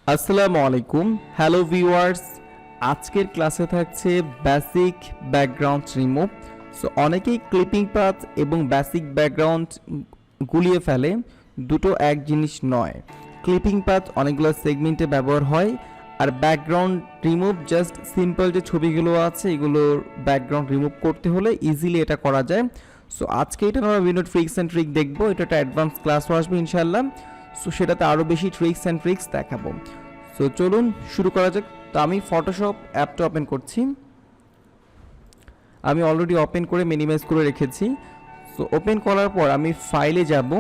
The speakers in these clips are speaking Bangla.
আসসালামু আলাইকুম, হ্যালো ভিউয়ার্স। আজকের ক্লাসে থাকছে বেসিক ব্যাকগ্রাউন্ড রিমুভ। সো অনেকেই ক্লিপিং পাথ এবং বেসিক ব্যাকগ্রাউন্ড গুলিয়ে ফেলে, দুটো এক জিনিস নয়। ক্লিপিং পাথ অনেকগুলো সেগমেন্টে ব্যবহার হয়, আর ব্যাকগ্রাউন্ড রিমুভ জাস্ট সিম্পল যে ছবিগুলো আছে এগুলোর ব্যাকগ্রাউন্ড রিমুভ করতে হলে ইজিলি এটা করা যায়। সো আজকে এটা আমরা বিভিন্ন ট্রিক্স অ্যান্ড ট্রিক দেখবো, এটা একটা অ্যাডভান্স ক্লাসও আসবে ইনশাল্লাহ। সো সেটাতে আরও বেশি ট্রিক্স অ্যান্ড ট্রিক্স দেখাবো। সো চলুন শুরু করা যাক। তো আমি ফটোশপ অ্যাপটা ওপেন করছি, আমি অলরেডি ওপেন করে মিনিমাইজ করে রেখেছি। সো ওপেন করার পর আমি ফাইলে যাব,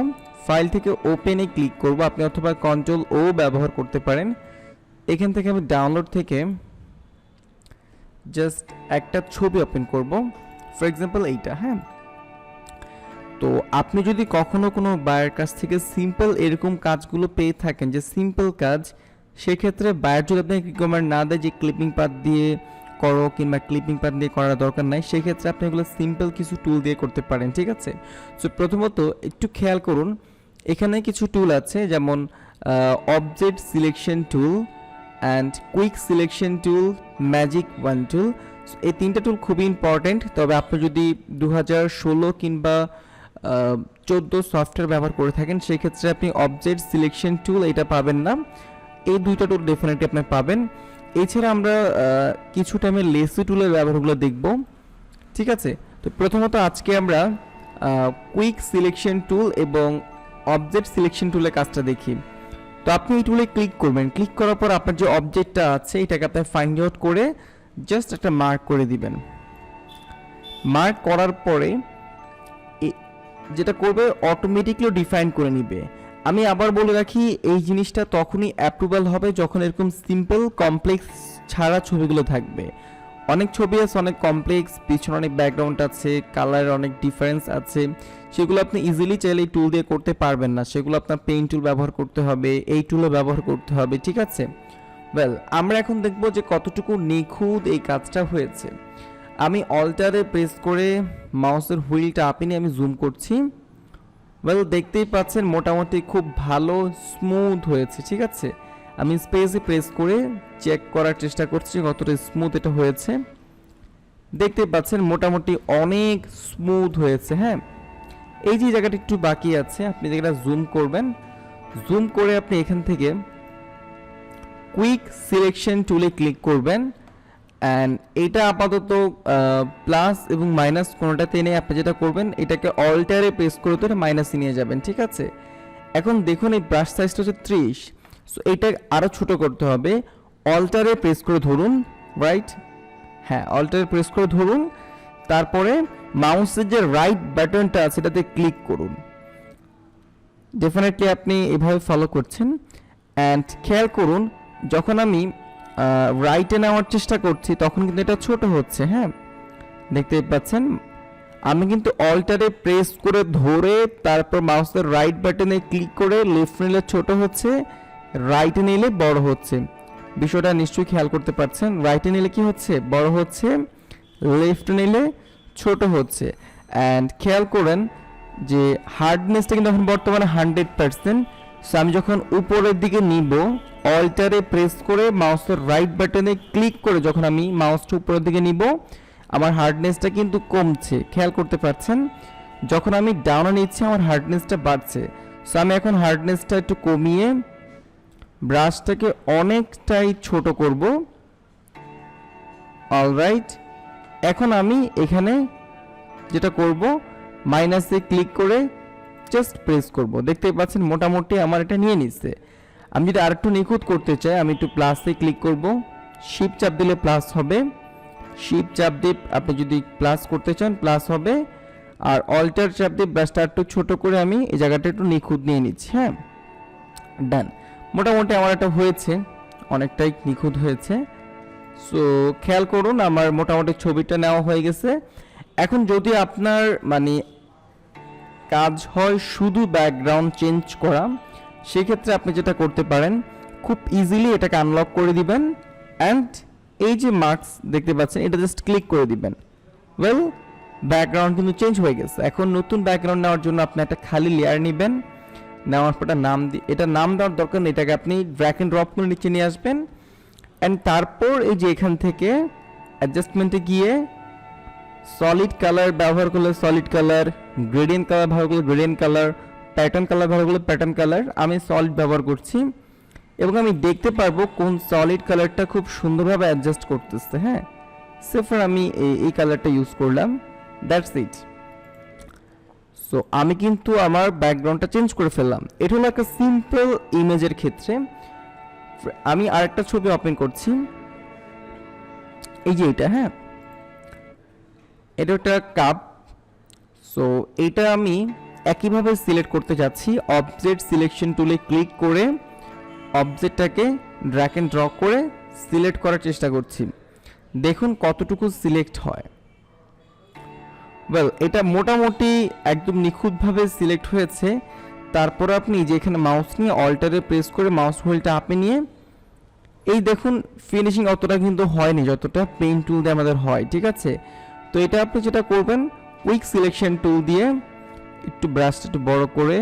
ফাইল থেকে ওপেনে ক্লিক করব। আপনি অথবা কন্ট্রোল ও ব্যবহার করতে পারেন। এখান থেকে আমি ডাউনলোড থেকে জাস্ট একটা ছবি ওপেন করব, ফর এক্সাম্পল এইটা। হ্যাঁ, তো আপনি যদি কখনো কোনো বায়ের কাছ থেকে সিম্পল এরকম কাজগুলো পেয়ে থাকেন, যে সিম্পল কাজ, সেক্ষেত্রে বায়ার যদি আপনাকে রিকমেন্ড না দেয় যে ক্লিপিং পাথ দিয়ে করো কিংবা ক্লিপিং পাথ দিয়ে করার দরকার নাই, সেক্ষেত্রে আপনি এগুলো সিম্পল কিছু টুল দিয়ে করতে পারেন, ঠিক আছে? সো প্রথমত একটু খেয়াল করুন, এখানে কিছু টুল আছে, যেমন object selection tool and quick selection tool, magic wand tool. এই তিনটা টুল খুবই ইম্পর্টেন্ট। তবে আপনি যদি 2016 কিংবা 14 সফটওয়্যার ব্যবহার করে থাকেন, সেক্ষেত্রে আপনি অবজেক্ট সিলেকশন টুল এটা পাবেন না। এই দুইটা টুল ডেফিনেটলি আপনি পাবেন। এছাড়া আমরা কিছু টাইমে লেসি টুলের ব্যবহারগুলো দেখব, ঠিক আছে? তো প্রথমত আজকে আমরা কুইক সিলেকশন টুল এবং অবজেক্ট সিলেকশন টুলের কাজটা দেখি। তো আপনি এই টুলে ক্লিক করবেন, ক্লিক করার পর আপনার যে অবজেক্টটা আছে এটাকে আপনি ফাইন্ড আউট করে জাস্ট একটা মার্ক করে দিবেন। মার্ক করার পরে যেটা করবে অটোমেটিকলি ডিফাইন করে নিবে। আমি আবার বলে রাখি, এই জিনিসটা তখনই অ্যাপ্রুভাল হবে যখন এরকম সিম্পল কমপ্লেক্স ছাড়া ছবিগুলো থাকবে। অনেক ছবি আছে অনেক কমপ্লেক্স, পিছনে অনেক ব্যাকগ্রাউন্ড আছে, কালারের অনেক ডিফারেন্স আছে, সেগুলো আপনি ইজিলি চাইলে এই টুল দিয়ে করতে পারবেন না। সেগুলো আপনার পেইন্ট টুল ব্যবহার করতে হবে, এই টুলও ব্যবহার করতে হবে, ঠিক আছে? ওয়েল, আমরা এখন দেখব যে কতটুকু নিখুঁত এই কাজটা হয়েছে। আমি অল্টারে প্রেস করে মাউসের হুইলটা আপে নিয়ে আমি জুম করছি। ওয়েল, দেখতেই পাচ্ছেন মোটামুটি খুব ভালো স্মুথ হয়েছে, ঠিক আছে? আমি স্পেসে প্রেস করে চেক করার চেষ্টা করছি কতটা স্মুথ এটা হয়েছে। দেখতে পাচ্ছেন মোটামুটি অনেক স্মুথ হয়েছে। হ্যাঁ, এই যে জায়গাটা একটু বাকি আছে, আপনি জায়গাটা জুম করবেন, জুম করে আপনি এখান থেকে কুইক সিলেকশন টুলে ক্লিক করবেন। অ্যান্ড এটা আপাতত প্লাস এবং মাইনাস কোনোটাতে এনে আপনি যেটা করবেন, এটাকে অল্টারে প্রেস করে তো মাইনাসে নিয়ে যাবেন, ঠিক আছে? এখন দেখুন এই ব্রাশ সাইজটা হচ্ছে 30। সো এটা আরও ছোট করতে হবে। অল্টারে প্রেস করে ধরুন, রাইট? হ্যাঁ, অল্টারে প্রেস করে ধরুন, তারপরে মাউসের যে রাইট বাটনটা আছে এটাতে ক্লিক করুন। ডেফিনেটলি আপনি এভাবে ফলো করছেন। অ্যান্ড খেয়াল করুন, যখন আমি রাইটে নেওয়ার চেষ্টা করছি তখন কিন্তু এটা ছোট হচ্ছে। হ্যাঁ, দেখতে পাচ্ছেন আমি কিন্তু অল্টারে প্রেস করে ধরে তারপর মাউসের রাইট বাটনে ক্লিক করে লেফট নিলে ছোট হচ্ছে, রাইটে নিলে বড় হচ্ছে। বিষয়টা নিশ্চয়ই খেয়াল করতে পারছেন, রাইটে নিলে কি হচ্ছে? বড় হচ্ছে, লেফট নিলে ছোট হচ্ছে। অ্যান্ড খেয়াল করেন যে হার্ডনেসটা কিন্তু এখন বর্তমানে 100%। সো আমি যখন উপরের দিকে নিব, অল্টারে প্রেস করে মাউসের রাইট বাটনে ক্লিক করে যখন আমি মাউসটা উপরের দিকে নিব, আমার হার্ডনেসটা কিন্তু কমছে, খেয়াল করতে পারছেন? যখন আমি ডাউনে নিচ্ছি আমার হার্ডনেসটা বাড়ছে। সো আমি এখন হার্ডনেসটা একটু কমিয়ে ব্রাশটাকে অনেকটাই ছোট করব। অলরাইট, এখন আমি এখানে যেটা করব, মাইনাসে ক্লিক করে জাস্ট প্রেস করব। দেখতেই পাচ্ছেন মোটামুটি আমার এটা নিয়ে নিচ্ছে। আমি যদি আরেকটু নিখুঁত করতে চাই, আমি একটু প্লাসে ক্লিক করব, শিফট চাপ দিলে প্লাস হবে, শিফট চাপ দিয়ে আপনি যদি প্লাস করতে চান প্লাস হবে, আর অল্টার চাপ দিয়ে ব্রাশটা একটু ছোট করে আমি এই জায়গাটা একটু নিখুঁত নিয়ে নিচ্ছি। হ্যাঁ, ডান। মোটামুটি আমার এটা হয়েছে, অনেকটাই নিখুঁত হয়েছে। সো খেয়াল করুন আমার মোটামুটি ছবিটা নেওয়া হয়ে গেছে। এখন যদি আপনার মানে কাজ হয় শুধু ব্যাকগ্রাউন্ড চেঞ্জ করা, সেক্ষেত্রে আপনি যেটা করতে পারেন, খুব ইজিলি এটাকে আনলক করে দিবেন অ্যান্ড এই যে মার্কস দেখতে পাচ্ছেন এটা জাস্ট ক্লিক করে দিবেন। ওয়েল, ব্যাকগ্রাউন্ড কিন্তু চেঞ্জ হয়ে গেছে। এখন নতুন ব্যাকগ্রাউন্ড নেওয়ার জন্য আপনি একটা খালি লেয়ার নেবেন, নেওয়ার পর নাম এটা নাম দেওয়ার দরকার নেই, এটাকে আপনি ড্র্যাগ এন্ড ড্রপ করে নিচে নিয়ে আসবেন। অ্যান্ড তারপর এই যে এখান থেকে অ্যাডজাস্টমেন্টে গিয়ে সলিড কালার ব্যবহার করলে সলিড কালার, গ্রেডিয়েন্ট কালার ব্যবহার করলে গ্রেডিয়েন্ট কালার, প্যাটার্ন কালার ব্যবহার করলে প্যাটার্ন কালার। আমি সলিড ব্যবহার করছি এবং আমি দেখতে পারবো কোন সলিড কালারটা খুব সুন্দরভাবে অ্যাডজাস্ট করতেছে। হ্যাঁ, সেফার আমি এই কালারটা ইউজ করলাম, দ্যাটস ইট। সো আমি কিন্তু আমার ব্যাকগ্রাউন্ডটা চেঞ্জ করে ফেললাম। এটা হলো একটা সিম্পল ইমেজের ক্ষেত্রে। আমি আরেকটা ছবি ওপেন করছি, এই যে এটা। হ্যাঁ, এটা একটা কাপ। সো এটা আমি একইভাবে সিলেক্ট করতে যাচ্ছি। অবজেক্ট সিলেকশন টুলে ক্লিক করে অবজেক্টটাকে ড্র্যাগ এন্ড ড্র করে সিলেক্ট করার চেষ্টা করছি। দেখুন কতটুকু সিলেক্ট হয়। ওয়েল, এটা মোটামুটি একদম নিখুঁতভাবে সিলেক্ট হয়েছে। তারপর আপনি যে এখানে মাউস নিয়ে অল্টারে প্রেস করে মাউস হুইলটা আপে নিয়ে এই দেখুন ফিনিশিং অতটা কিন্তু হয়নি যতটা পেইন্ট টুল দিয়ে আমাদের হয়, ঠিক আছে। তো এটা আপনি যেটা করবেন, কুইক সিলেকশন টুল দিয়ে একটু ব্রাশটা একটু বড় করে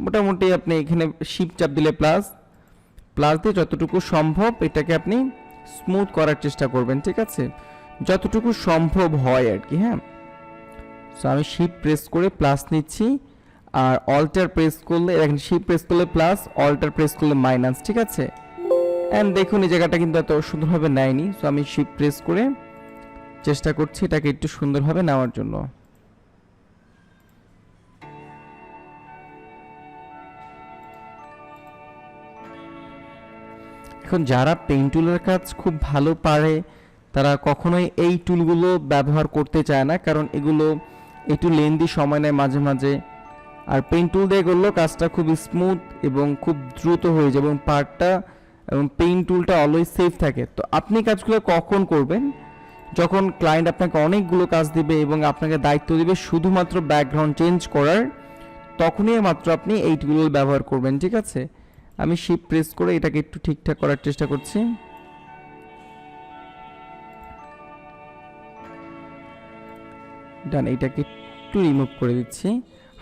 মোটামুটি আপনি এখানে শিফট চাপ দিলে প্লাস দিয়ে যতটুকু সম্ভব এটাকে আপনি স্মুথ করার চেষ্টা করবেন, ঠিক আছে, যতটুকু সম্ভব হয় আর কি। হ্যাঁ, সো আমি শিফট প্রেস করে প্লাস নিচ্ছি, আর অল্টার প্রেস করলে এখানে শিফট প্রেস করলে প্লাস, অল্টার প্রেস করলে মাইনাস, ঠিক আছে। অ্যান্ড দেখুন এই জায়গাটা কিন্তু এত সুন্দরভাবে নেয়নি। সো আমি শিফট প্রেস করে চেষ্টা করছি এটাকে একটু সুন্দরভাবে নেওয়ার জন্য। এখন যারা পেইন্ট টুলের কাজ খুব ভালো পারে তারা কখনোই এই টুলগুলো ব্যবহার করতে চায় না, কারণ এগুলো একটু লেন্দি সময় নেয় মাঝে মাঝে। আর পেইন্ট টুল দিয়ে করলেও কাজটা খুব স্মুথ এবং খুব দ্রুত হয়ে যায় এবং পার্টটা এবং পেইন্ট টুলটা অলওয়েজ সেফ থাকে। তো আপনি কাজগুলো কখন করবেন? যখন ক্লায়েন্ট আপনাকে অনেকগুলো কাজ দিবে এবং আপনাকে দায়িত্ব দিবে শুধুমাত্র ব্যাকগ্রাউন্ড চেঞ্জ করার, তখনই মাত্র আপনি এই টুলগুলো ব্যবহার করবেন, ঠিক আছে। আমি শিফট প্রেস করে এটাকে একটু ঠিকঠাক করার চেষ্টা করছি। ডান, এটাকে একটু রিমুভ করে দিচ্ছি,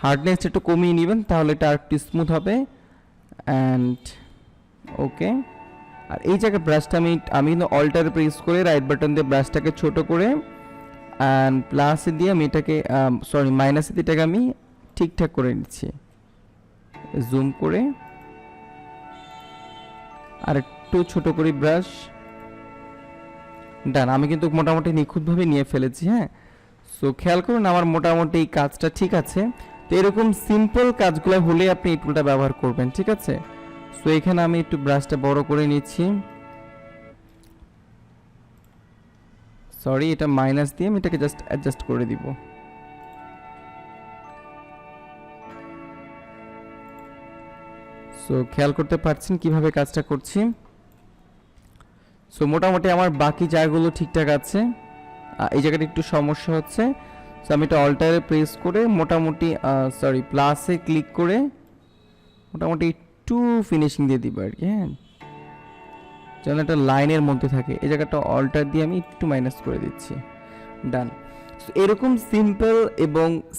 হার্ডনেসটা একটু কমিয়ে নেবেন তাহলে এটা আরেকটু স্মুথ হবে। অ্যান্ড ওকে, আর এই জায়গায় ব্রাশটা আমি কিন্তু অল্টার প্রেস করে রাইট বাটন দিয়ে ব্রাশটাকে ছোট করে অ্যান্ড প্লাসে দিয়ে আমি এটাকে মাইনাসে দিয়ে এটাকে আমি ঠিকঠাক করে নিচ্ছি, জুম করে আর একটু ছোট করে ব্রাশ। ডান, আমি কিন্তু মোটামুটি নিখুঁতভাবে নিয়ে ফেলেছি। হ্যাঁ, সো খেয়াল করুন আমার মোটামুটি এই কাজটা ঠিক আছে। তো এরকম সিম্পল কাজগুলো হলে আপনি এই টুলটা ব্যবহার করবেন, ঠিক আছে। সো এখানে আমি একটু ব্রাশটা বড় করে নিচ্ছি, সরি এটা মাইনাস দিয়ে আমি এটাকে জাস্ট অ্যাডজাস্ট করে দিব। সো খেয়াল করতে পারছেন কিভাবে কাজটা করছি। সো মোটামুটি আমার বাকি জায়গাগুলো ঠিকঠাক আছে, এই জায়গাটা একটু সমস্যা হচ্ছে। সো আমি এটা অল্টারে প্রেস করে মোটামুটি প্লাসে ক্লিক করে মোটামুটি একটু ফিনিশিং দিয়ে দিব আর কি। হ্যাঁ, যেন একটা লাইনের মধ্যে থাকে, এই জায়গাটা অল্টার দিয়ে আমি একটু মাইনাস করে দিচ্ছি। ডান। এরকম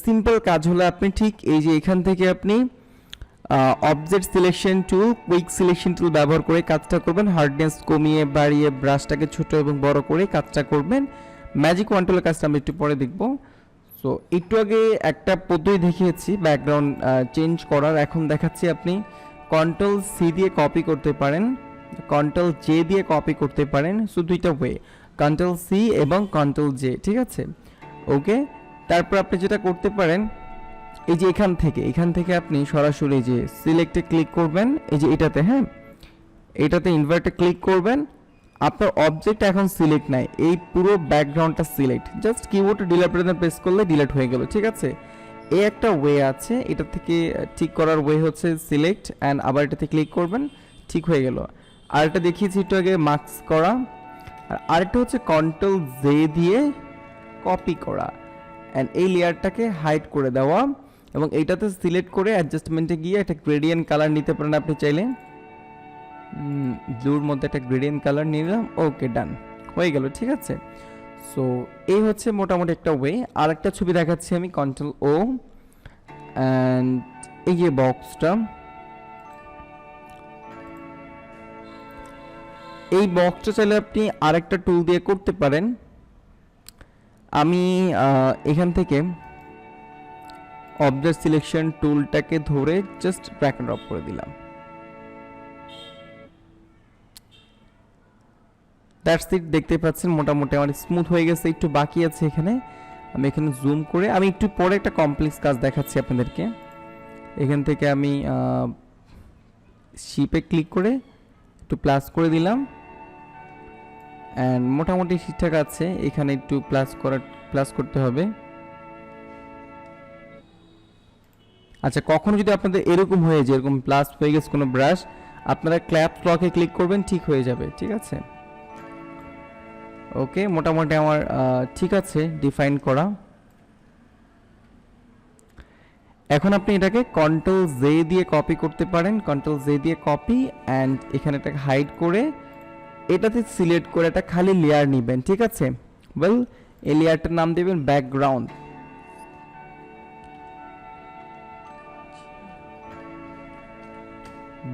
সিম্পল কাজ হলে আপনি ঠিক এই যে এখান থেকে আপনি object selection tool, quick selection টুল ব্যবহার করে কাজটা করবেন। হার্ডনেস কমিয়ে বাড়িয়ে ব্রাশটাকে ছোট এবং বড় করে কাজটা করবেন। ম্যাজিক ওয়ান টুলের কাজটা আমরা একটু পরে দেখব। সো একটু আগে একটা পদ্ধতি দেখিয়েছি ব্যাকগ্রাউন্ড চেঞ্জ করার, এখন দেখাচ্ছি আপনি কন্ট্রোল সি দিয়ে কপি করতে পারেন, কন্ট্রোল জে দিয়ে কপি করতে পারেন। সো দুইটা ওয়ে, কন্ট্রোল সি এবং কন্ট্রোল জে, ঠিক আছে। ওকে, তারপর আপনি যেটা করতে পারেন এই যে এখান থেকে আপনি সরাসরি যে সিলেক্টে ক্লিক করবেন, এই যে এটাতে, হ্যাঁ এটাতে ইনভার্টে ক্লিক করবেন। আপনার অবজেক্ট এখন সিলেক্ট নাই, এই পুরো ব্যাকগ্রাউন্ডটা সিলেক্ট, জাস্ট কিবোর্ডে ডিলিট বাটন প্রেস করলে ডিলিট হয়ে গেল, ঠিক আছে। এই একটা ওয়ে আছে, এটা থেকে ঠিক করার ওয়ে হচ্ছে সিলেক্ট অ্যান্ড আবার এটাতে ক্লিক করবেন, ঠিক হয়ে গেল। আর এটা দেখিয়েছি একটু আগে মার্কস করা, আর আরেকটা হচ্ছে কন্ট্রোল জে দিয়ে কপি করা অ্যান্ড এই লেয়ারটাকে হাইড করে দেওয়া এবং এইটাতে সিলেক্ট করে অ্যাডজাস্টমেন্টে গিয়ে একটা গ্রেডিয়েন্ট কালার নিতে পারেন আপনি চাইলে। ব্লুর মধ্যে একটা গ্রেডিয়েন্ট কালার নিলাম, ওকে ডান হয়ে গেল, ঠিক আছে। সো এই হচ্ছে মোটামুটি একটা ওয়ে। আর একটা ছবি দেখাচ্ছি আমি, কন্ট্রোল ও অ্যান্ড এই যে বক্সটা, এই বক্সটা চাইলে আপনি আরেকটা টুল দিয়ে করতে পারেন। আমি এখান থেকে অবজেক্ট সিলেকশন টুলটাকে ধরে জাস্ট ড্র্যাগ এন্ড ড্রপ করে দিলাম। That's it. দেখতে পাচ্ছেন মোটামুটি আমার স্মুথ হয়ে গেছে, একটু বাকি আছে এখানে। আমি এখানে জুম করে আমি একটু পরে একটা কমপ্লেক্স কাজ দেখাচ্ছি আপনাদেরকে। এখান থেকে আমি শিপে ক্লিক করে একটু প্লাস করে দিলাম, অ্যান্ড মোটামুটি ঠিকঠাক আছে। এখানে একটু প্লাস করতে হবে। আচ্ছা, কখনো যদি আপনাদের এরকম হয়ে যায়, এরকম প্লাস হয়ে গেছে কোনো ব্রাশ, আপনারা ক্ল্যাপ লকে ক্লিক করবেন, ঠিক হয়ে যাবে। ঠিক আছে, ওকে, মোটামুটি আমার ঠিক আছে ডিফাইন করা। এখন আপনি এটাকে কন্ট্রোল জে দিয়ে কপি করতে পারেন, কন্ট্রোল জে দিয়ে কপি, অ্যান্ড এখানে এটাকে হাইড করে এটাতে সিলেক্ট করে একটা খালি লেয়ার নেবেন। ঠিক আছে, ওয়েল এই লেয়ারটার নাম দেবেন ব্যাকগ্রাউন্ড।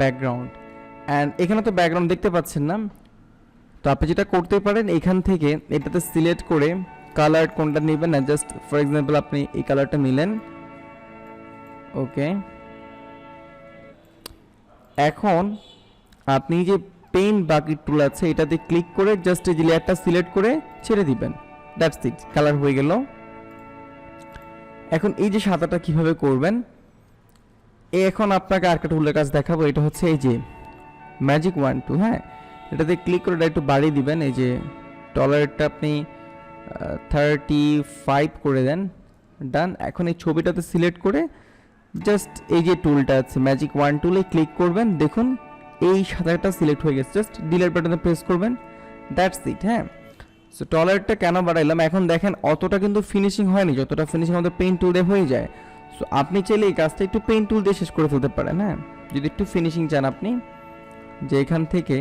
ব্যাকগ্রাউন্ড, অ্যান্ড এখানে তো ব্যাকগ্রাউন্ড দেখতে পাচ্ছেন না, তো আপনি যেটা করতে পারেন এখান থেকে এটাতে সিলেক্ট করে কালার কোনটা নেবেন না, জাস্ট ফর এক্সাম্পল আপনি এই কালারটা নিলেন। ওকে, এখন আপনি যে পেইন্ট বাকেট টুল আছে এটাতে ক্লিক করে জাস্ট এই লেয়ারটা সিলেক্ট করে ছেড়ে দিবেন। দ্যাটস ইট, কালার হয়ে গেল। এখন এই যে সাদাটা কিভাবে করবেন, এখন আপনাকে আরেকটা টুলের কাজ দেখাবো। এটা হচ্ছে এই যে ম্যাজিক 1 2, হ্যাঁ, এটাতে ক্লিক করে একটু বাড়িয়ে দিবেন। এই যে টলারেটটা আপনি 35 করে দেন, ডান। এখন এই ছবিটাতে সিলেক্ট করে জাস্ট এই যে টুলটা আছে ম্যাজিক 1 টুলে ক্লিক করবেন, দেখুন এই সাদাটা সিলেক্ট হয়ে গেছে। জাস্ট ডিলিট বাটনে প্রেস করবেন, দ্যাটস ইট। হ্যাঁ, সো টলারেটটা কেন বাড়াইলাম, এখন দেখেন অতটা কিন্তু ফিনিশিং হয়নি, যতটা ফিনিশিং আমাদের পেইন্ট টুল দিয়ে হয়ে যায়। সো আপনি চাইলে এই কাজটা একটু পেইন্ট টুল দিয়ে শেষ করে ফেলতে পারেন। হ্যাঁ, যদি একটু ফিনিশিং চান আপনি, যে এখান থেকে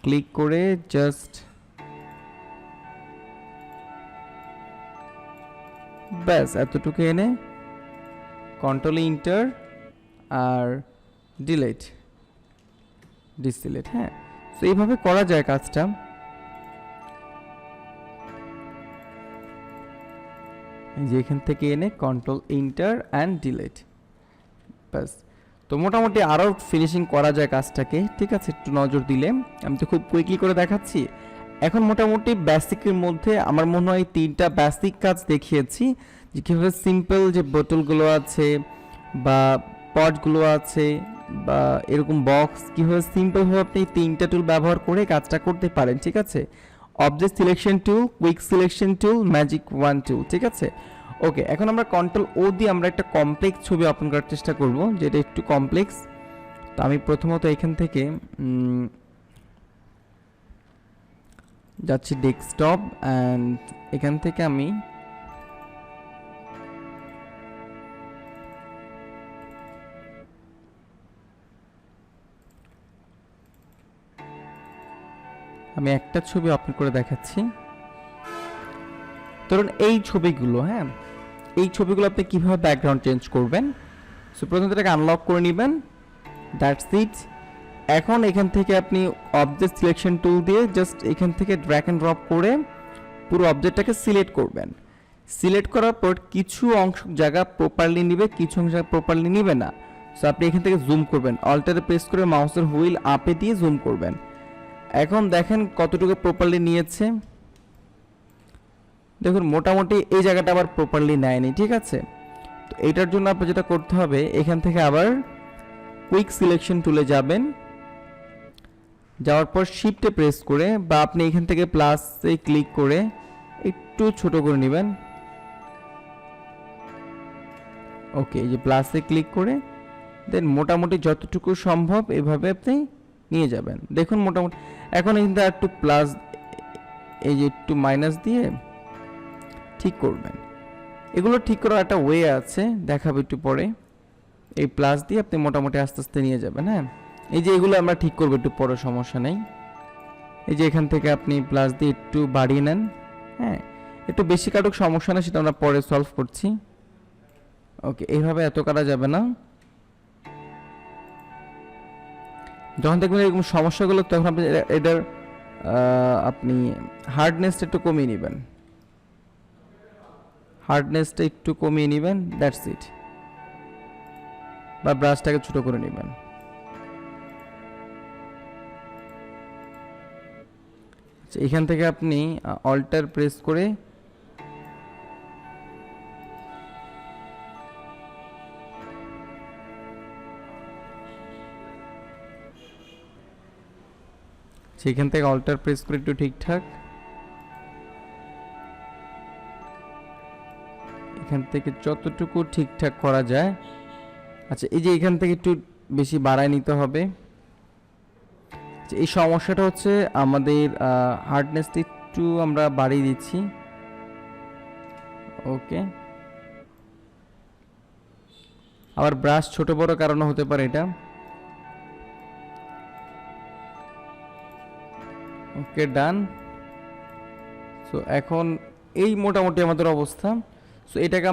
ক্লিক করে জাস্ট ব্যাস এতটুকু এনে কন্ট্রোল ইন্টার আর ডিসিলেট। হ্যাঁ, তো এইভাবে করা যায় কাজটা। যে এখান থেকে এনে কন্ট্রোল ইন্টার অ্যান্ড ডিলিট, ব্যাস। তো মোটামুটি আরও ফিনিশিং করা যায় কাজটাকে। ঠিক আছে, একটু নজর দিলে, আমি তো খুব কুইকলি করে দেখাচ্ছি। এখন মোটামুটি বেসিকের মধ্যে আমার মনে হয় 3টা বেসিক কাজ দেখিয়েছি, যে কীভাবে সিম্পল যে বোতলগুলো আছে বা পটগুলো আছে বা এরকম বক্স, কীভাবে সিম্পলভাবে আপনি 3টা টুল ব্যবহার করে কাজটা করতে পারেন। ঠিক আছে, object selection tool, quick selection tool, magic 1 টুল। ঠিক আছে, ওকে। এখন আমরা কন্ট্রোল ও দিয়ে আমরা একটা কমপ্লেক্স ছবি ওপেন করার চেষ্টা করব, যেটা একটু কমপ্লেক্স। তো আমি প্রথমত এখান থেকে যাচ্ছি ডেস্কটপ, অ্যান্ড এখান থেকে আমি একটা ছবি ওপেন করে দেখাচ্ছি। ধরুন এই ছবিগুলো, হ্যাঁ, এই ছবিগুলো আপনি কিভাবে ব্যাকগ্রাউন্ড চেঞ্জ করবেন। সো প্রথমে এটাকে আনলক করে নেবেন, দ্যাটস ইট। এখন এখান থেকে আপনি অবজেক্ট সিলেকশন টুল দিয়ে জাস্ট এখান থেকে ড্র্যাগ এন্ড ড্রপ করে পুরো অবজেক্টটাকে সিলেক্ট করবেন। সিলেক্ট করার পর কিছু অংশ জায়গা প্রপারলি নিবে, কিছু অংশ জায়গা প্রপারলি নিবে না। সো আপনি এখান থেকে জুম করবেন, অল্টারে প্রেস করে মাউসের হুইল আপে দিয়ে জুম করবেন। এখন দেখেন কতটুকু প্রপারলি নিয়েছে, দেখুন মোটামুটি এই জায়গাটা আবার প্রপারলি নেয়নি। ঠিক আছে, তো এইটার জন্য আপনি যেটা করতে হবে, এখান থেকে আবার কুইক সিলেকশন টুলে যাবেন, যাওয়ার পর শিফটে প্রেস করে বা আপনি এখান থেকে প্লাসে ক্লিক করে একটু ছোট করে নেবেন। ওকে, এই যে প্লাসে ক্লিক করে দেন মোটামুটি যতটুকু সম্ভব এভাবে আপনি নিয়ে যাবেন। দেখুন মোটামুটি এখন কিন্তু একটু প্লাস, এই যে একটু মাইনাস দিয়ে ঠিক করবেন। এগুলো ঠিক করার একটা ওয়ে আছে, দেখাবো একটু পরে। এই প্লাস দিয়ে আপনি মোটামুটি আস্তে আস্তে নিয়ে যাবেন। হ্যাঁ, এই যে এগুলো আমরা ঠিক করবো একটু পরে, সমস্যা নেই। এই যে এখান থেকে আপনি প্লাস দিয়ে একটু বাড়িয়ে নেন। হ্যাঁ, একটু বেশি কাটুক সমস্যা নেই, সেটা আমরা পরে সলভ করছি। ওকে, এইভাবে এত কাটা যাবে না। যখন দেখবেন এরকম সমস্যাগুলো তখন আপনি এটার আপনি হার্ডনেসটা একটু কমিয়ে নেবেন, হার্ডনেসটা একটু কমিয়ে নেবেন, দ্যাটস ইট। বা ব্রাশটাকে ছোট করে নেবেন। আচ্ছা, এখান থেকে আপনি অল্টার প্রেস করে সেখান থেকে অল্টার প্রেস করে একটু ঠিকঠাক এখান থেকে যতটুকু ঠিকঠাক করা যায়। আচ্ছা, এই যে এখান থেকে একটু বেশি বাড়ায় নিতে হবে। আচ্ছা, এই সমস্যাটা হচ্ছে আমাদের হার্ডনেসটা একটু আমরা বাড়িয়ে দিচ্ছি। ওকে, আবার ব্রাশ ছোট বড় কারণে হতে পারে এটা। ওকে, ডান। সো এখন এই মোটামুটি আমাদের অবস্থা। সো এটাকে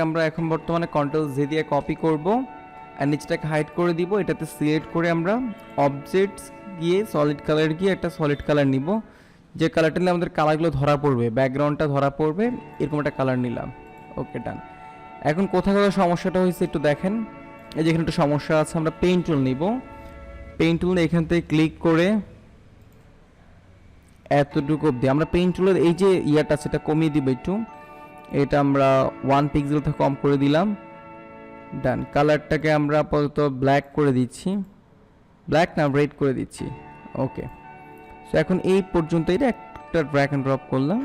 আমরা এখন বর্তমানে কন্ট্রোল জে দিয়ে কপি করব আর নিচটাকে হাইড করে দিব। এটাতে সিলেক্ট করে আমরা অবজেক্টস গিয়ে সলিড কালার গিয়ে একটা সলিড কালার নিব, যে কালারটা নিলে আমাদের কালারগুলো ধরা পড়বে, ব্যাকগ্রাউন্ডটা ধরা পড়বে, এরকম একটা কালার নিলাম। ওকে, ডান। এখন কোথায় কোথায় সমস্যাটা হয়েছে একটু দেখেন। এই যে এখানে একটা সমস্যা আছে, আমরা পেইন্ট টুল নিব। পেইন্ট টুল এখান থেকে ক্লিক করে এতটুকু অবধি আমরা পেইন্ট টুলের এই যে ইয়াটা সেটা কমিয়ে দিব একটু। এটা আমরা 1 পিক্সেল থেকে কম করে দিলাম। ডান। কালারটাকে আমরা আপাতত ব্ল্যাক করে দিচ্ছি, ব্ল্যাক না রেড করে দিচ্ছি। ওকে, সো এখন এই পর্যন্ত এটা একটা ড্র্যাগ এন্ড ড্রপ করলাম,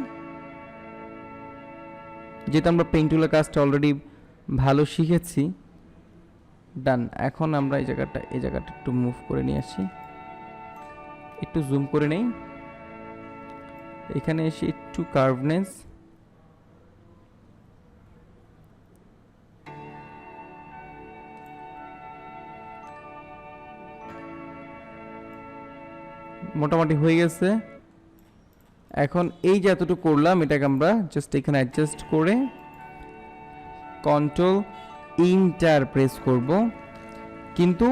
যেহেতু আমরা পেইন্ট টুলের কাজটা অলরেডি ভালো শিখেছি। ডান। এখন আমরা এই জায়গাটা একটু মুভ করে নিয়ে আসি, একটু জুম করে নেই। এখানে এসে একটু কার্ভনেস, মোটামুটি হয়ে গেছে। এখন এই যে এতটুকু করলাম এটাকে আমরা জাস্ট এখানে অ্যাডজাস্ট করে কন্ট্রোল ইন্টার প্রেস করব, কিন্তু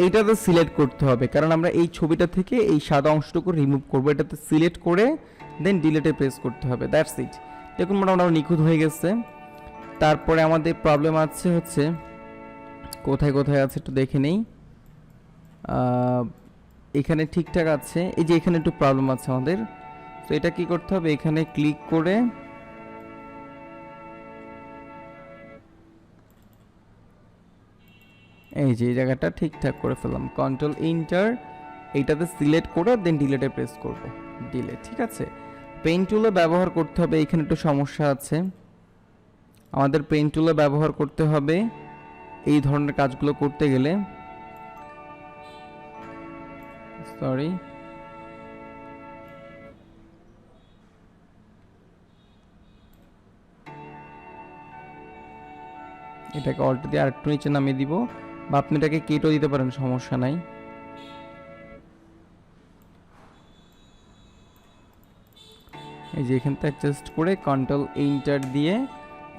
এইটাতে সিলেক্ট করতে হবে কারণ আমরা এই ছবিটা থেকে এই সাদা অংশটুকু রিমুভ করব। এটাতে সিলেক্ট করে দেন ডিলিটে প্রেস করতে হবে, দ্যাটস ইট। দেখুন মোটামুটি নিখুঁত হয়ে গেছে। তারপরে আমাদের প্রবলেম আছে হচ্ছে কোথায় কোথায় আছে একটু দেখে নেই। এখানে ঠিকঠাক আছে, এই যে এখানে একটু প্রবলেম আছে আমাদের। তো এটা কি করতে হবে, এখানে ক্লিক করে এই যে এই জায়গাটা ঠিকঠাক করে ফেললাম, কন্ট্রোল ইন্টার, এইটাতে সিলেক্ট করে দেন ডিলিটে প্রেস করব, ডিলিট। ঠিক আছে, পেইন্ট টুলে ব্যবহার করতে হবে, এখানে একটু সমস্যা আছে। আমাদের পেইন্ট টুলে ব্যবহার করতে হবে এই ধরনের কাজগুলো করতে গেলে। সরি, এটাকে অল্ট দিয়ে আরেকটু নিচে নামিয়ে দিব, বা আপনি এটাকে কেটও দিতে পারেন, সমস্যা নাই। এই যে এখান থেকে অ্যাডজাস্ট করে কন্ট্রোল ইন্টার দিয়ে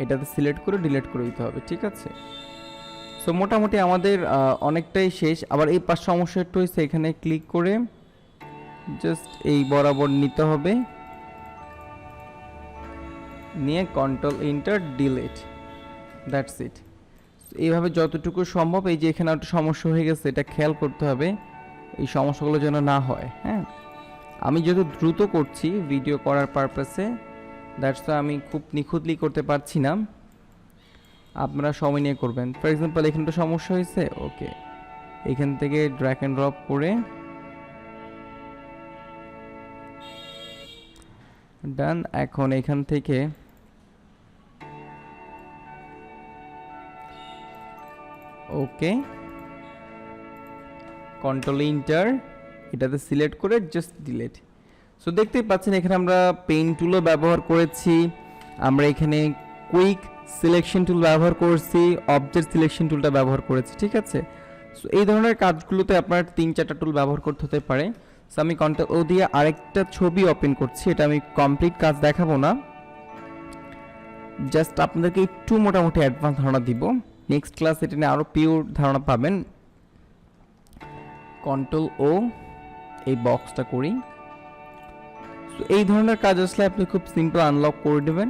এটাতে সিলেক্ট করে ডিলিট করে দিতে হবে। ঠিক আছে, সো মোটামুটি আমাদের অনেকটাই শেষ। আবার এই পাশ সমস্যা একটু হয়েছে, এখানে ক্লিক করে জাস্ট এই বরাবর নিতে হবে, নিয়ে control inter delete, that's it. এইভাবে যতটুকু সম্ভব, এই যে এখানে একটা সমস্যা হয়ে গেছে এটা খেয়াল করতে হবে, এই সমস্যাগুলো যেন না হয়। হ্যাঁ, আমি যেহেতু দ্রুত করছি ভিডিও করার পারপাসে, দ্যাটস আমি খুব নিখুঁতলি করতে পারছি না, আপনারা সময় নিয়ে করবেন। ফর এক্সাম্পল এখানে একটা সমস্যা হয়েছে, ওকে, এখান থেকে ড্র্যাগ এন্ড ড্রপ করে ডান। এখন এখান থেকে ওকে, কন্ট্রোল ইন্টার, এটাতে সিলেক্ট করে জাস্ট ডিলিট। সো দেখতেই পাচ্ছেন এখানে আমরা পেইন্ট টুলও ব্যবহার করেছি, আমরা এখানে কুইক সিলেকশন টুল ব্যবহার করছি, অবজেক্ট সিলেকশন টুলটা ব্যবহার করেছি। ঠিক আছে, সো এই ধরনের কাজগুলোতে আপনার 3-4টা টুল ব্যবহার করতে হতে পারে। সো আমি কন্ট্রোল ও দিয়ে আরেকটা ছবি ওপেন করছি, এটা আমি কমপ্লিট কাজ দেখাবো না, জাস্ট আপনাদেরকে একটু মোটামুটি অ্যাডভান্স ধারণা দিব, নেক্সট ক্লাস এটা নিয়ে আরও পিওর ধারণা পাবেন। কন্ট্রোল ও এই বক্সটা করি। তো এই ধরনের কাজ আসলে আপনি খুব সিম্পল আনলক করে দেবেন।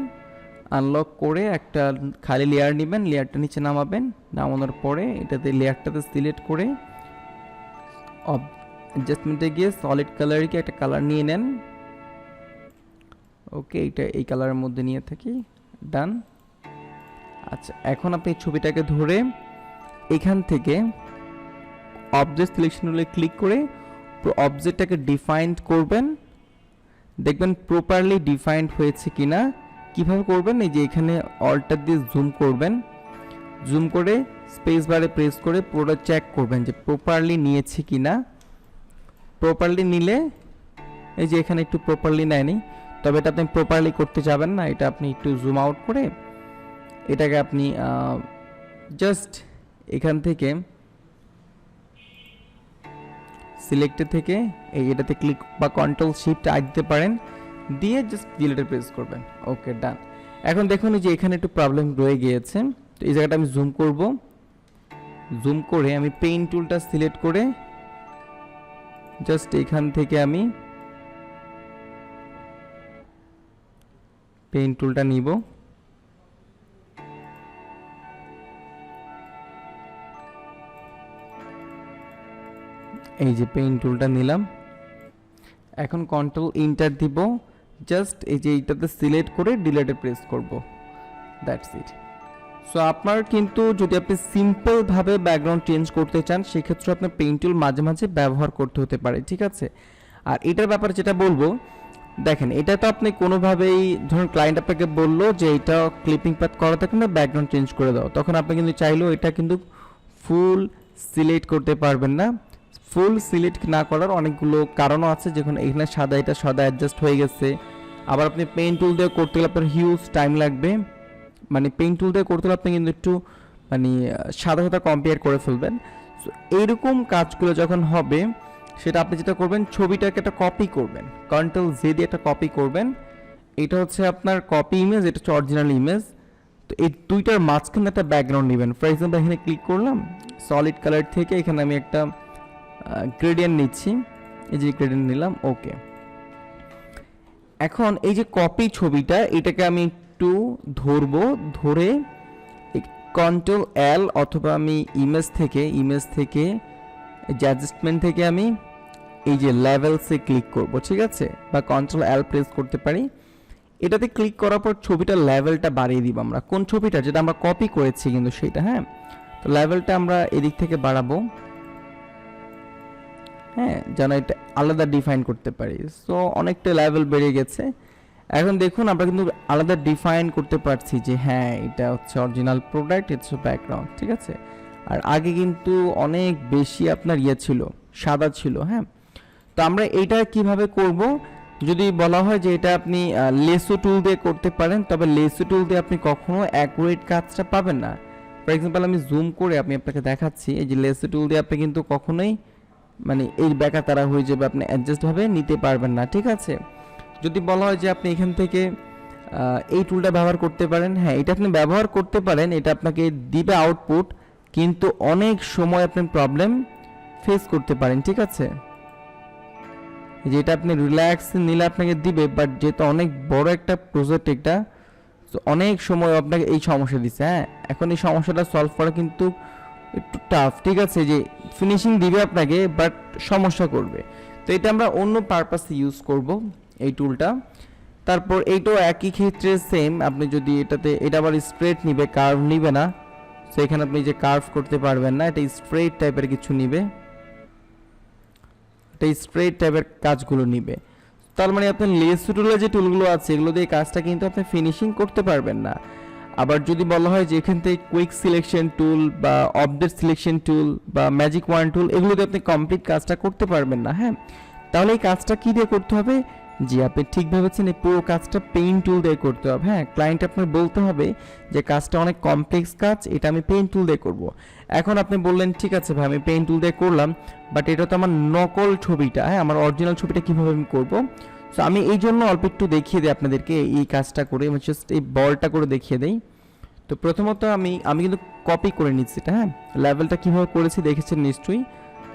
আনলক করে একটা খালি লেয়ার নেবেন, লেয়ারটা নিচে নামাবেন, নামানোর পরে এটাতে লেয়ারটাতে সিলেক্ট করে অ্যাডজাস্টমেন্টে গিয়ে সলিড কালারকে একটা কালার নিয়ে নেন। ওকে, এটা এই কালারের মধ্যে নিয়ে থাকি, ডান। আচ্ছা, এখন আপনি ছবিটাকে ধরে এখান থেকে অবজেক্ট সিলেকশন টুলে ক্লিক করে অবজেক্টটাকে ডিফাইন্ড করবেন, দেখবেন প্রপারলি ডিফাইন্ড হয়েছে কিনা। কিভাবে করবেন, এই যে এখানে অল্টার দিয়ে জুম করবেন, জুম করে স্পেস বারে প্রেস করে পুরোটা চেক করবেন যে প্রপারলি নিয়েছে কিনা। প্রপারলি নিলে এই যে এখানে একটু প্রপারলি নেয়নি, তবে এটা আপনি প্রপারলি করতে যাবেন না, এটা আপনি একটু জুম আউট করে এটাকে আপনি জাস্ট এখান থেকে সিলেক্টে থেকে এই এটাতে ক্লিক বা কন্ট্রোল শিফট আই দিতে পারেন, দিয়ে জাস্ট ডিলিটে প্রেস করবেন। ওকে, ডান। এখন দেখুন যে এখানে একটু প্রবলেম রয়ে গিয়েছে, তো এই জায়গাটা আমি জুম করব, জুম করে আমি পেইন্ট টুলটা সিলেক্ট করে জাস্ট এখান থেকে আমি পেইন্ট টুলটা নিব, এই যে পেইন্ট টুলটা নিলাম। এখন কন্ট্রোল ইন্টার দিব, জাস্ট এই যে এইটাতে সিলেক্ট করে ডিলিটে প্রেস করব, দ্যাটস ইট। সো আপনার কিন্তু যদি আপনি সিম্পলভাবে ব্যাকগ্রাউন্ড চেঞ্জ করতে চান সেক্ষেত্রে আপনার পেইন্ট টুল মাঝে মাঝে ব্যবহার করতে হতে পারে, ঠিক আছে। আর এটার ব্যাপারে যেটা বলবো, দেখেন এটা তো আপনি কোনোভাবেই ধরুন ক্লায়েন্ট আপনাকে বললো যে এটা ক্লিপিং পাথ করা থাকে না, ব্যাকগ্রাউন্ড চেঞ্জ করে দাও, তখন আপনি কিন্তু চাইলেও এটা কিন্তু ফুল সিলেক্ট করতে পারবেন না। ফুল সিলেক্ট না করার অনেকগুলো কারণও আছে, যখন এখানে সাদা, এটা সাদা অ্যাডজাস্ট হয়ে গেছে। আবার আপনি পেইন্ট টুল দিয়ে করতে গেলে আপনার হিউজ টাইম লাগবে, মানে পেইন্ট টুল দিয়ে করতে হলে আপনি কিন্তু একটু মানে সাদা সাদা কম্পেয়ার করে ফেলবেন। সো এইরকম কাজগুলো যখন হবে সেটা আপনি যেটা করবেন, ছবিটাকে একটা কপি করবেন, কন্ট্রোল জে দিয়ে একটা কপি করবেন। এটা হচ্ছে আপনার কপি ইমেজ, এটা হচ্ছে অরিজিনাল ইমেজ। তো এই দুইটার মাঝখানে একটা ব্যাকগ্রাউন্ড নেবেন। ফর এক্সাম্পল এখানে ক্লিক করলাম, সলিড কালার থেকে এখানে আমি একটা গ্রেডিয়েন্ট নিচ্ছি, এই যে গ্রেডিয়েন্ট নিলাম। ওকে, এখন এই যে কপি ছবিটা, এটাকে আমি একটু ধরবো, ধরে কন্ট্রোল এল অথবা আমি ইমেজ থেকে যে অ্যাডজাস্টমেন্ট থেকে আমি এই যে লেভেলসে ক্লিক করব, ঠিক আছে, বা কন্ট্রোল এল প্রেস করতে পারি। এটাতে ক্লিক করার পর ছবিটার লেভেলটা বাড়িয়ে দিব আমরা, কোন ছবিটা যেটা আমরা কপি করেছি কিন্তু সেটা, হ্যাঁ। তো লেভেলটা আমরা এদিক থেকে বাড়াবো, হ্যাঁ, যেন এটা আলাদা ডিফাইন করতে পারি। সো অনেকটা লেভেল বেড়ে গেছে। এখন দেখুন আমরা কিন্তু আলাদা ডিফাইন করতে পারছি যে হ্যাঁ এটা হচ্ছে অরিজিনাল প্রোডাক্ট, এটা হচ্ছে ব্যাকগ্রাউন্ড, ঠিক আছে। আর আগে কিন্তু অনেক বেশি আপনার ইয়ে ছিল, সাদা ছিল, হ্যাঁ। তো আমরা এইটা কিভাবে করব, যদি বলা হয় যে এটা আপনি লেসো টুল দিয়ে করতে পারেন, তবে লেসো টুল দিয়ে আপনি কখনো অ্যাকুরেট কাজটা পাবেন না। ফর এক্সাম্পল আমি জুম করে আমি আপনাকে দেখাচ্ছি, এই যে লেসো টুল দিয়ে আপনি কিন্তু কখনোই মানে এই ব্যাকা তারা হয়ে যাবে, আপনি অ্যাডজাস্টভাবে নিতে পারবেন না, ঠিক আছে। যদি বলা হয় যে আপনি এখান থেকে এই টুলটা ব্যবহার করতে পারেন, হ্যাঁ এটা আপনি ব্যবহার করতে পারেন, এটা আপনাকে দিবে আউটপুট, কিন্তু অনেক সময় আপনি প্রবলেম ফেস করতে পারেন, ঠিক আছে। যেটা আপনি রিল্যাক্স নিলে আপনাকে দিবে, বাট যেহেতু অনেক বড় একটা প্রজেক্ট এটা, তো অনেক সময় আপনাকে এই সমস্যা দিচ্ছে, হ্যাঁ। এখন এই সমস্যাটা সলভ করা কিন্তু একটু টাফ, ঠিক আছে, যে ফিনিশিং দিবে আপনাকে বাট সমস্যা করবে। তো এটা আমরা অন্য পারপাসে ইউজ করব এই টুলটা। তারপর এইটাও একই ক্ষেত্রে সেম, আপনি যদি এটা আবার স্ট্রেট নিবে, কার্ভ নিবে না। সো এখানে আপনি যে কার্ভ করতে পারবেন না, এটা স্ট্রেট টাইপের কিছু নিবে, এটা স্ট্রেট টাইপের কাজগুলো নিবে। তার মানে আপনার লেসো টুলের যে টুলগুলো আছে এগুলো দিয়ে কাজটা কিন্তু আপনি ফিনিশিং করতে পারবেন না। আবার যদি বলা হয় যে এখান থেকে কুইক সিলেকশন টুল বা অবজেক্ট সিলেকশন টুল বা ম্যাজিক ওয়ান টুল, এগুলো দিয়ে আপনি কমপ্লিট কাজটা করতে পারবেন না, হ্যাঁ। তাহলে এই কাজটা কি দিয়ে করতে হবে, জি আপনি ঠিক ভেবেছেন, এই পুরো কাজটা পেইন্ট টুল দিয়ে করতে হবে, হ্যাঁ। ক্লায়েন্ট আপনার বলতে হবে যে কাজটা অনেক কমপ্লেক্স কাজ, এটা আমি পেইন্ট টুল দিয়ে করব। এখন আপনি বললেন ঠিক আছে ভাই আমি পেইন্ট টুল দিয়ে করলাম, বাট এটা তো আমার নকল ছবিটা, হ্যাঁ, আমার অরিজিনাল ছবিটা কীভাবে আমি করবো। সো আমি এই জন্য অল্প একটু দেখিয়ে দিই আপনাদেরকে এই কাজটা করে, আমি জাস্ট এই বলটা করে দেখিয়ে দেই। তো প্রথমত আমি কিন্তু কপি করে নিচ্ছি এটা, হ্যাঁ, লেভেলটা কীভাবে করেছি দেখেছেন নিশ্চয়ই।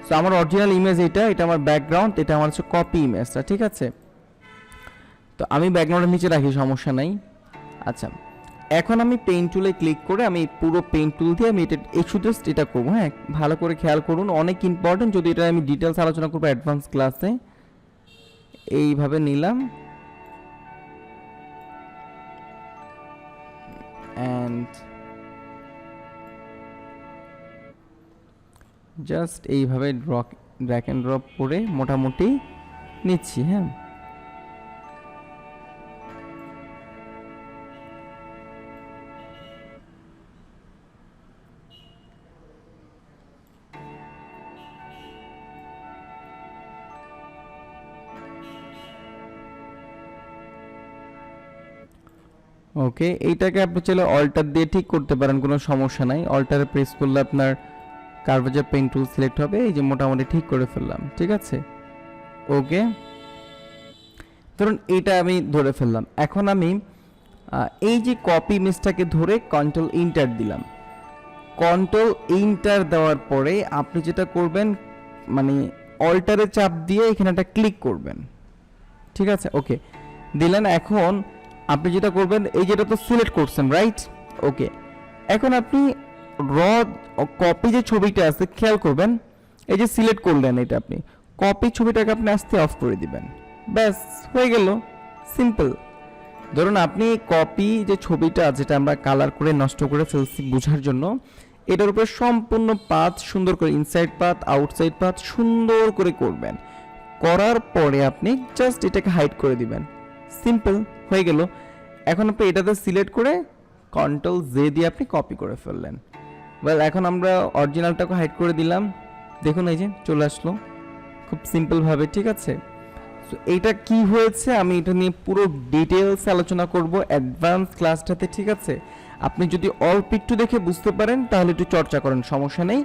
সো আমার অরিজিনাল ইমেজ এটা আমার ব্যাকগ্রাউন্ড, এটা আমার হচ্ছে কপি ইমেজটা, ঠিক আছে। তো আমি ব্যাকগ্রাউন্ডের নিচে রাখি, সমস্যা নাই। আচ্ছা, এখন আমি পেইন টুলে ক্লিক করে আমি পুরো পেইন টুল দিয়ে আমি এটা শুধু এটা করবো, হ্যাঁ, ভালো করে খেয়াল করুন, অনেক ইম্পর্টেন্ট, যদি এটা আমি ডিটেলস আলোচনা করবো অ্যাডভান্স ক্লাসে। এইভাবে নিলাম অ্যান্ড জাস্ট এইভাবে ড্র্যাগ অ্যান্ড ড্রপ করে মোটামুটি নিচ্ছি, হ্যাঁ। ওকে, এইটাকে আপনি চাইলে অল্টার দিয়ে ঠিক করতে পারেন, কোনো সমস্যা নাই। অল্টারে প্রেস করলে আপনার কার্ভেচার পেইন টুল সিলেক্ট হবে। এই যে মোটামুটি ঠিক করে ফেললাম, ঠিক আছে। ওকে, ধরুন এইটা আমি ধরে ফেললাম। এখন আমি এই যে কপি ইমেজটাকে ধরে কন্ট্রোল ইন্টার দিলাম। কন্ট্রোল ইন্টার দেওয়ার পরে আপনি যেটা করবেন, মানে অল্টারে চাপ দিয়ে এখানে একটা ক্লিক করবেন, ঠিক আছে। ওকে দিলেন। এখন আপনি যেটা করবেন, এই যেটা তো সিলেক্ট করছেন, রাইট? ওকে, এখন আপনি র কপি যে ছবিটা আছে খেয়াল করবেন, এই যে সিলেক্ট করলেন, এটা আপনি কপি ছবিটাকে আপনি আস্তে অফ করে দিবেন, ব্যাস হয়ে গেল, সিম্পল। ধরুন আপনি কপি যে ছবিটা যেটা আমরা কালার করে নষ্ট করে ফেলছি বোঝার জন্য, এটার উপরে সম্পূর্ণ পাথ সুন্দর করে, ইনসাইড পাথ আউটসাইড পাথ সুন্দর করে করবেন। করার পরে আপনি জাস্ট এটাকে হাইড করে দিবেন, সিম্পল হয়ে গেল। এখন আপনি এটাতে সিলেক্ট করে কন্ট্রোল জে দিয়ে আপনি কপি করে ফেললেন। ওয়েল, এখন আমরা অরিজিনালটাকে হাইড করে দিলাম, দেখুন এই যে চলে আসলো খুব সিম্পলভাবে, ঠিক আছে। সো এইটা কি হয়েছে আমি এটা নিয়ে পুরো ডিটেলস আলোচনা করব অ্যাডভান্স ক্লাসটাতে, ঠিক আছে। আপনি যদি অল্প একটু দেখে বুঝতে পারেন তাহলে একটু চর্চা করেন, সমস্যা নেই।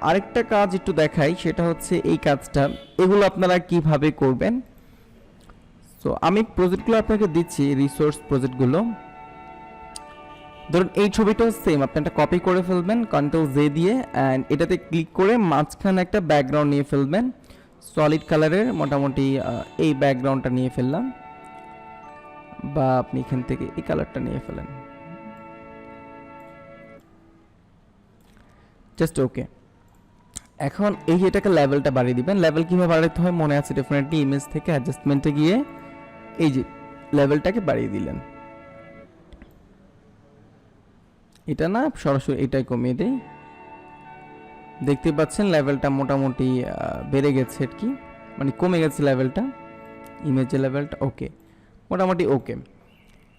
আরেকটা কাজ একটু দেখাই, সেটা হচ্ছে এই কাজটা, এগুলো আপনারা কিভাবে করবেন। সো আমি প্রজেক্টগুলো আপনাকে দিচ্ছি, রিসোর্স প্রজেক্টগুলো। ধরুন এই ছবিটা সেম আপনি একটা কপি করে ফেলবেন কন্ট্রোল জে দিয়ে, অ্যান্ড এটাতে ক্লিক করে মাঝখানে একটা ব্যাকগ্রাউন্ড নিয়ে ফেলবেন, সলিড কালারের মোটামুটি এই ব্যাকগ্রাউন্ডটা নিয়ে ফেললাম, বা আপনি এখান থেকে এই কালারটা নিয়ে ফেলেন, জাস্ট ওকে। এখন এই যে এটাকে লেভেলটা বাড়িয়ে দিবেন। লেভেল কীভাবে বাড়াতে হয় মনে আছে ডেফিনেটলি, ইমেজ থেকে অ্যাডজাস্টমেন্টে গিয়ে এই যে লেভেলটাকে বাড়িয়ে দিলেন, এটা না সরাসরি এটাই কমিয়ে দেই, দেখতে পাচ্ছেন লেভেলটা মোটামুটি বেড়ে গেছে আর কি, মানে কমে গেছে লেভেলটা, ইমেজের লেভেলটা। ওকে, মোটামুটি ওকে।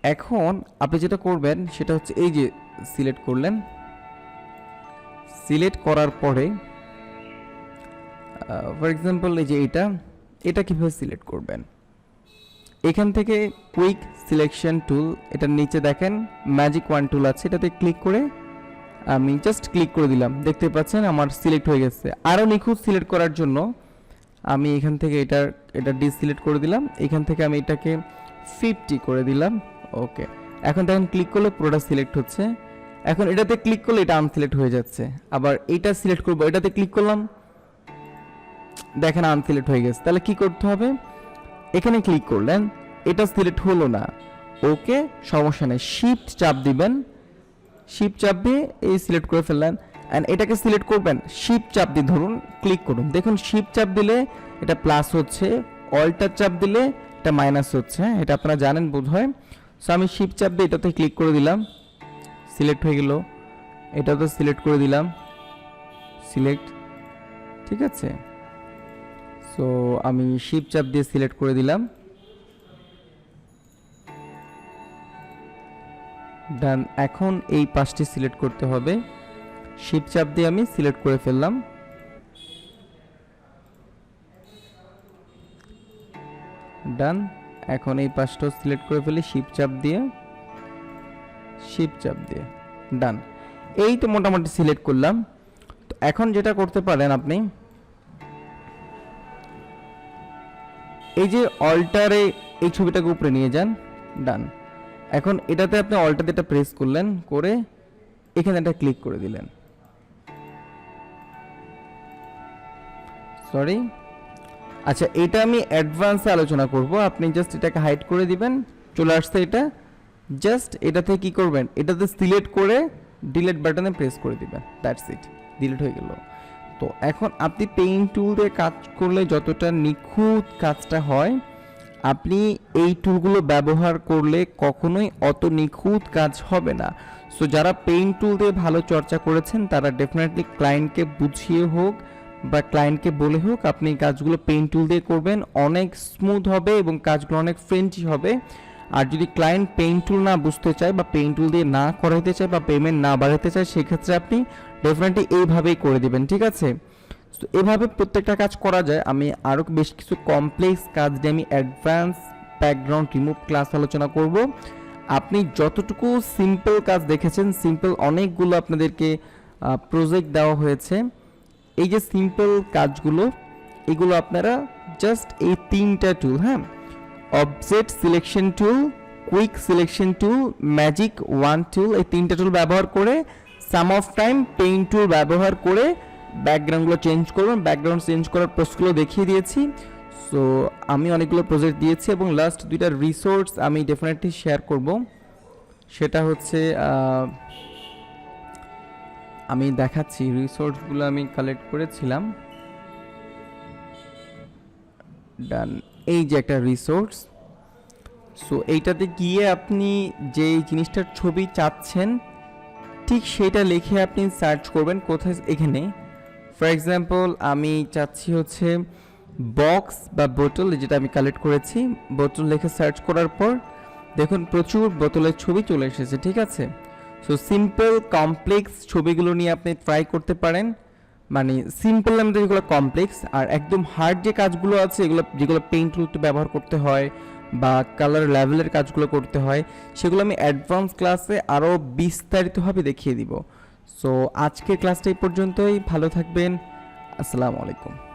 এখন আপনি যেটা করবেন সেটা হচ্ছে এই যে সিলেক্ট করলেন, সিলেক্ট করার পরে ফর এক্সাম্পল এই যে এটা কীভাবে সিলেক্ট করবেন, এখান থেকে কুইক সিলেকশন টুল, এটার নিচে দেখেন ম্যাজিক ওয়ান টুল আছে, এটাতে ক্লিক করে আমি জাস্ট ক্লিক করে দিলাম, দেখতে পাচ্ছেন আমার সিলেক্ট হয়ে গেছে। আরও নিখুঁত সিলেক্ট করার জন্য আমি এখান থেকে এটা ডিসিলেক্ট করে দিলাম, এখান থেকে আমি এটাকে 50 করে দিলাম। ওকে, এখন দেখেন ক্লিক করলে পুরোটা সিলেক্ট হচ্ছে। এখন এটাতে ক্লিক করলে এটা আনসিলেক্ট হয়ে যাচ্ছে, আবার এটা সিলেক্ট করবো, এটাতে ক্লিক করলাম, দেখেন আনসিলেক্ট হয়ে গেছে। তাহলে কি করতে হবে, এখানে ক্লিক করলেন, এটা সিলেক্ট হলো না, ওকে সমস্যা নেই, শিফট চাপ দিবেন, শিফট চাপ দিয়ে এই সিলেক্ট করে ফেললেন। অ্যান্ড এটাকে সিলেক্ট করবেন, শিফট চাপ দিয়ে ধরুন ক্লিক করুন, দেখুন শিফট চাপ দিলে এটা প্লাস হচ্ছে, অল্টার চাপ দিলে এটা মাইনাস হচ্ছে, এটা আপনারা জানেন বোধ হয়। সো আমি শিফট চাপ দিয়ে এটাতে ক্লিক করে দিলাম, সিলেক্ট হয়ে গেল, এটাতে সিলেক্ট করে দিলাম, সিলেক্ট, ঠিক আছে। সো আমি শিফট চাপ দিয়ে সিলেক্ট করে দিলাম, ডান। এখন এই পাঁচটি সিলেক্ট করতে হবে, শিফট চাপ দিয়ে আমি সিলেক্ট করে ফেললাম, ডান। এখন এই পাঁচটা সিলেক্ট করে ফেলি শিফট চাপ দিয়ে, ডান। এই তো মোটামুটি সিলেক্ট করলাম। তো এখন যেটা করতে পারেন আপনি, এই যে অল্টারে এই ছবিটাকে উপরে নিয়ে যান, ডান। এখন এটাতে আপনি অল্টাতে এটা প্রেস করলেন, করে এখানে একটা ক্লিক করে দিলেন। সরি, আচ্ছা এটা আমি অ্যাডভান্সে আলোচনা করব। আপনি জাস্ট এটাকে হাইড করে দিবেন, চলে আসছে এটা। জাস্ট এটাতে কি করবেন, এটাতে সিলেক্ট করে ডিলিট বাটনে প্রেস করে দিবেন, দ্যাটস ইট, ডিলিট হয়ে গেল। তো এখন আপনি পেইন্ট টুল দিয়ে কাজ করলে যতটা নিখুঁত কাজটা হয়, আপনি এই টুলগুলো ব্যবহার করলে কখনোই অত নিখুঁত কাজ হবে না। সো যারা পেইন্ট টুল দিয়ে ভালো চর্চা করেছেন তারা ডেফিনেটলি ক্লায়েন্টকে বুঝিয়ে হোক বা ক্লায়েন্টকে বলে হোক আপনি কাজগুলো পেইন্ট টুল দিয়ে করবেন, অনেক স্মুথ হবে এবং কাজগুলো অনেক ফ্রেন্ডলি হবে। আর যদি ক্লায়েন্ট পেইন্ট টুল না বুঝতে চায় বা পেইন্ট টুল দিয়ে না করাইতে চায় বা পেমেন্ট না বাড়াতে চায়, সেক্ষেত্রে আপনি ডেফিনেটলি এইভাবেই করে দিবেন, ঠিক আছে? তো এভাবে প্রত্যেকটা কাজ করা যায়। আমি আরও বেশ কিছু কমপ্লেক্স কাজ দিয়ে আমি অ্যাডভান্স ব্যাকগ্রাউন্ড রিমুভ ক্লাস আলোচনা করব। আপনি যতটুকু সিম্পল কাজ দেখেছেন, সিম্পল অনেকগুলো আপনাদেরকে প্রজেক্ট দেওয়া হয়েছে। এই যে সিম্পল কাজগুলো, এগুলো আপনারা জাস্ট এই তিনটা টুল, হ্যাঁ, object selection tool, quick selection tool, magic wand tool, এই তিনটা টুল ব্যবহার করে some of time paint tool ব্যবহার করে ব্যাকগ্রাউন্ডগুলো চেঞ্জ করবেন। ব্যাকগ্রাউন্ড চেঞ্জ করার প্রসেসগুলো দেখিয়ে দিয়েছি। সো আমি অনেকগুলো প্রজেক্ট দিয়েছি এবং লাস্ট দুইটা রিসোর্স আমি ডেফিনেটলি শেয়ার করব। সেটা হচ্ছে আমি দেখাচ্ছি, রিসোর্সগুলো আমি কালেক্ট করেছিলাম, ডান। এই যে একটা রিসোর্স, সো এইটাতে গিয়ে আপনি যে জিনিসটার ছবি চাচ্ছেন ঠিক সেটা লিখে আপনি সার্চ করবেন কোথায়, এখানে ফর এক্সাম্পল আমি চাচ্ছি হচ্ছে বক্স বা বোতল, যেটা আমি কালেক্ট করেছি, বোতল লিখে সার্চ করার পর দেখুন প্রচুর বোতলের ছবি চলে এসেছে, ঠিক আছে? সো সিম্পল কমপ্লেক্স ছবিগুলো নিয়ে আপনি ট্রাই করতে পারেন। মানে সিম্পল আমাদের যেগুলো কমপ্লেক্স, আর একদম হার্ড যে কাজগুলো আছে এগুলো যেগুলো পেইন্ট টুল ব্যবহার করতে হয় বা কালার লেভেলের কাজগুলো করতে হয়, সেগুলো আমি অ্যাডভান্স ক্লাসে আরও বিস্তারিতভাবে দেখিয়ে দিব। সো আজকের ক্লাসটা এই পর্যন্তই, ভালো থাকবেন, আসসালামু আলাইকুম।